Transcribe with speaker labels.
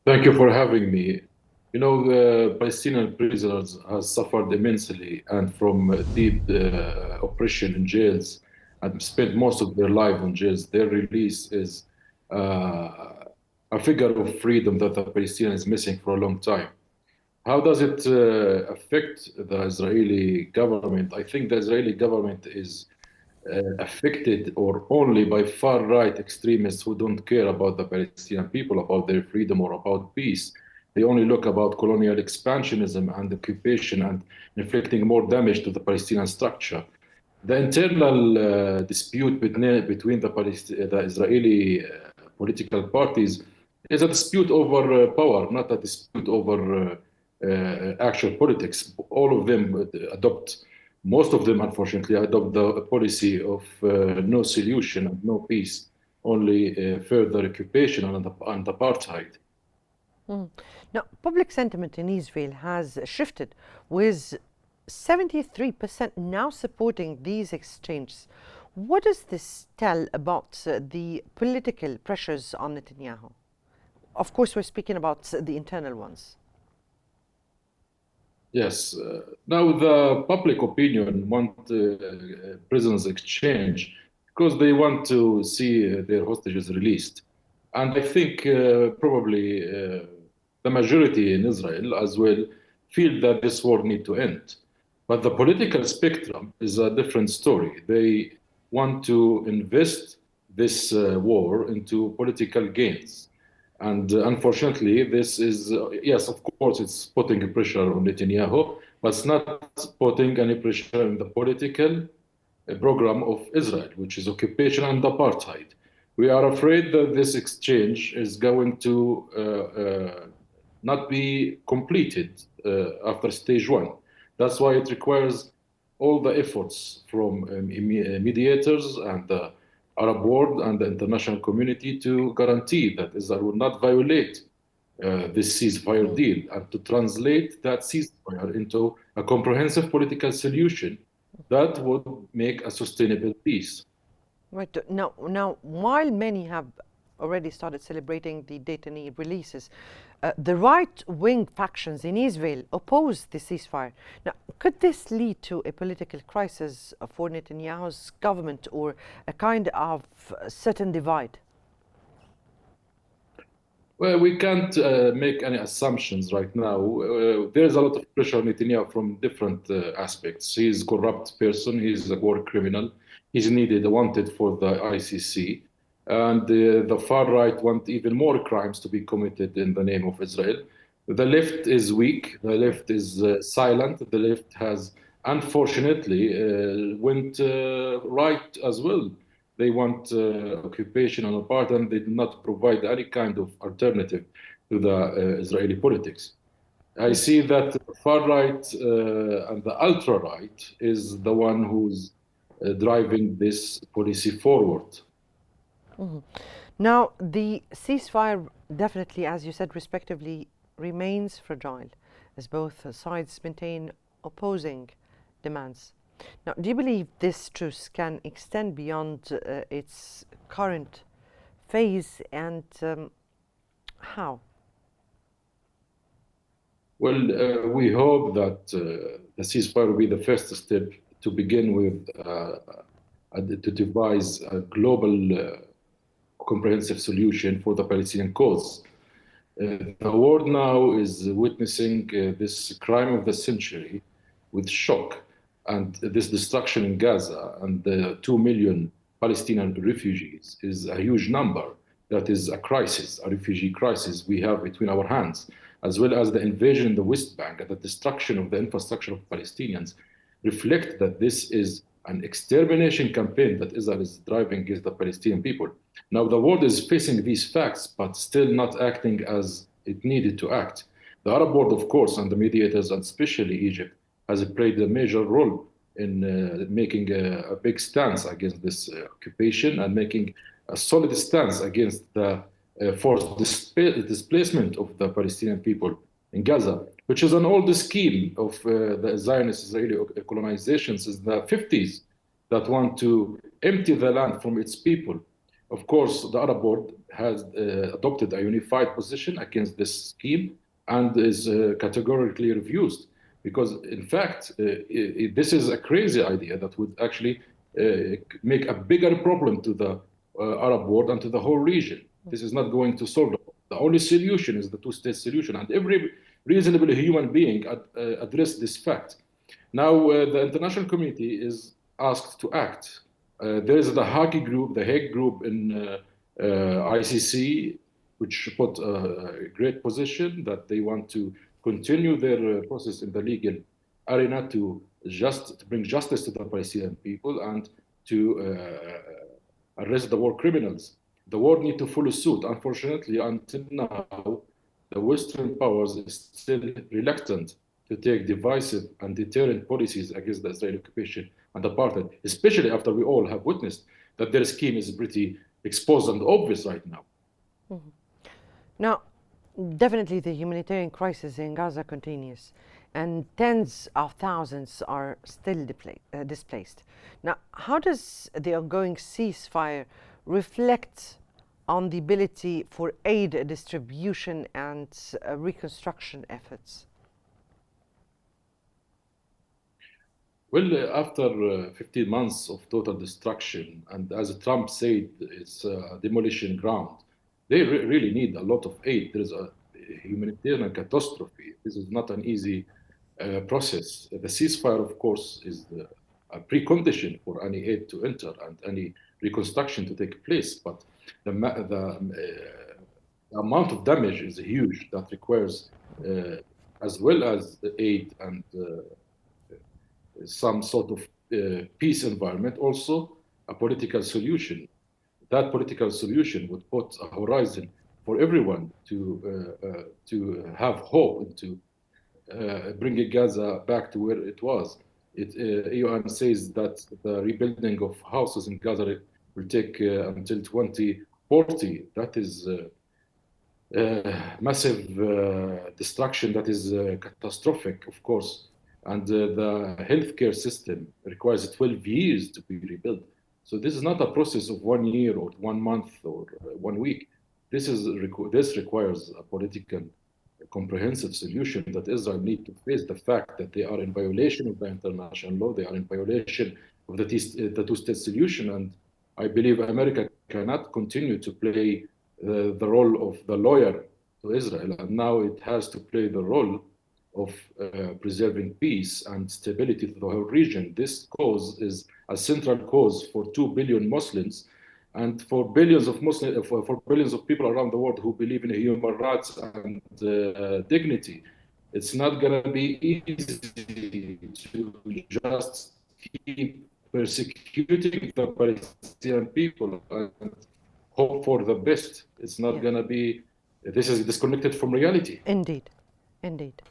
Speaker 1: Thank you for having me. You know, the Palestinian prisoners has suffered immensely and from deep oppression in jails and spent most of their life in jails. Their release is a figure of freedom that the Palestinian is missing for a long time. How does it affect the Israeli government? I think the Israeli government is affected or only by far-right extremists who don't care about the Palestinian people, about their freedom or about peace. They only look about colonial expansionism and occupation and inflicting more damage to the Palestinian structure. The internal dispute between the Israeli political parties is a dispute over power, not a dispute over actual politics. All of them adopt Most of them, unfortunately, adopt the policy of no solution and no peace, only further occupation and apartheid.
Speaker 2: Now, public sentiment in Israel has shifted, with 73% now supporting these exchanges. What does this tell about the political pressures on Netanyahu? Of course, we're speaking about the internal ones.
Speaker 1: Yes. Now the public opinion want prisoners exchange because they want to see their hostages released. And I think probably the majority in Israel as well feel that this war need to end. But the political spectrum is a different story. They want to invest this war into political gains. And unfortunately, this is, yes, of course, it's putting pressure on Netanyahu, but it's not putting any pressure on the political program of Israel, which is occupation and apartheid. We are afraid that this exchange is going to not be completed after stage one. That's why it requires all the efforts from mediators and the Arab world and the international community to guarantee that Israel will not violate this ceasefire deal and to translate that ceasefire into a comprehensive political solution that would make a sustainable peace.
Speaker 2: Right. Now, while many have already started celebrating the detainee releases, the right-wing factions in Israel oppose the ceasefire. Now, could this lead to a political crisis for Netanyahu's government or a kind of certain divide?
Speaker 1: Well, we can't make any assumptions right now. There's a lot of pressure on Netanyahu from different aspects. He's a corrupt person. He's a war criminal. He's wanted for the ICC. And the far right want even more crimes to be committed in the name of Israel. The left is weak. The left is silent. The left has, unfortunately, went right as well. They want occupation on the part, and they do not provide any kind of alternative to the Israeli politics. I see that the far right and the ultra right is the one who's driving this policy forward.
Speaker 2: Now, the ceasefire definitely, as you said, respectively, remains fragile as both sides maintain opposing demands. Now, do you believe this truce can extend beyond its current phase, and how?
Speaker 1: Well, we hope that the ceasefire will be the first step to begin with, to devise a global comprehensive solution for the Palestinian cause. The world now is witnessing this crime of the century with shock, and this destruction in Gaza and the 2 million Palestinian refugees is a huge number. That is a crisis, a refugee crisis we have between our hands, as well as the invasion in the West Bank and the destruction of the infrastructure of Palestinians reflect that this is an extermination campaign that Israel is driving against the Palestinian people. Now, the world is facing these facts, but still not acting as it needed to act. The Arab world, of course, and the mediators, and especially Egypt, has played a major role in making a big stance against this occupation and making a solid stance against the forced displacement of the Palestinian people in Gaza, which is an old scheme of the Zionist Israeli colonization since the 50s that want to empty the land from its people. Of course, the Arab world has adopted a unified position against this scheme and is categorically refused. Because, in fact, this is a crazy idea that would actually make a bigger problem to the Arab world and to the whole region. This is not going to solve it. The only solution is the two-state solution, and every reasonable human being addressed this fact. Now, the international community is asked to act. There is the Hague group in ICC, which put a great position that they want to continue their process in the legal arena to bring justice to the Palestinian people and to arrest the war criminals. The world needs to follow suit. Unfortunately, until now, the Western powers is still reluctant to take divisive and deterrent policies against the Israeli occupation and apartheid, especially after we all have witnessed that their scheme is pretty exposed and obvious right now.
Speaker 2: Mm-hmm. Now, definitely the humanitarian crisis in Gaza continues, and tens of thousands are still displaced. Now, how does the ongoing ceasefire reflect on the ability for aid distribution and reconstruction efforts?
Speaker 1: Well, after 15 months of total destruction, and as Trump said, it's a demolition ground, they really need a lot of aid. There is a humanitarian catastrophe. This is not an easy process. The ceasefire, of course, is a precondition for any aid to enter and any reconstruction to take place. But the amount of damage is huge that requires, as well as the aid and some sort of peace environment, also a political solution. That political solution would put a horizon for everyone to have hope and to bring Gaza back to where it was. UN says that the rebuilding of houses in Gaza will take until 2040. That is massive destruction that is catastrophic, of course. And the healthcare system requires 12 years to be rebuilt. So this is not a process of 1 year or 1 month or 1 week. This requires a political, comprehensive solution that Israel needs to face the fact that they are in violation of the international law. They are in violation of the two-state solution. And I believe America cannot continue to play the role of the lawyer to Israel. And now it has to play the role of preserving peace and stability to the whole region. This cause is a central cause for 2 billion Muslims and for billions of for billions of people around the world who believe in human rights and dignity. It's not going to be easy to just keep persecuting the Palestinian people and hope for the best. It's not going to be. This is disconnected from reality.
Speaker 2: Indeed, indeed.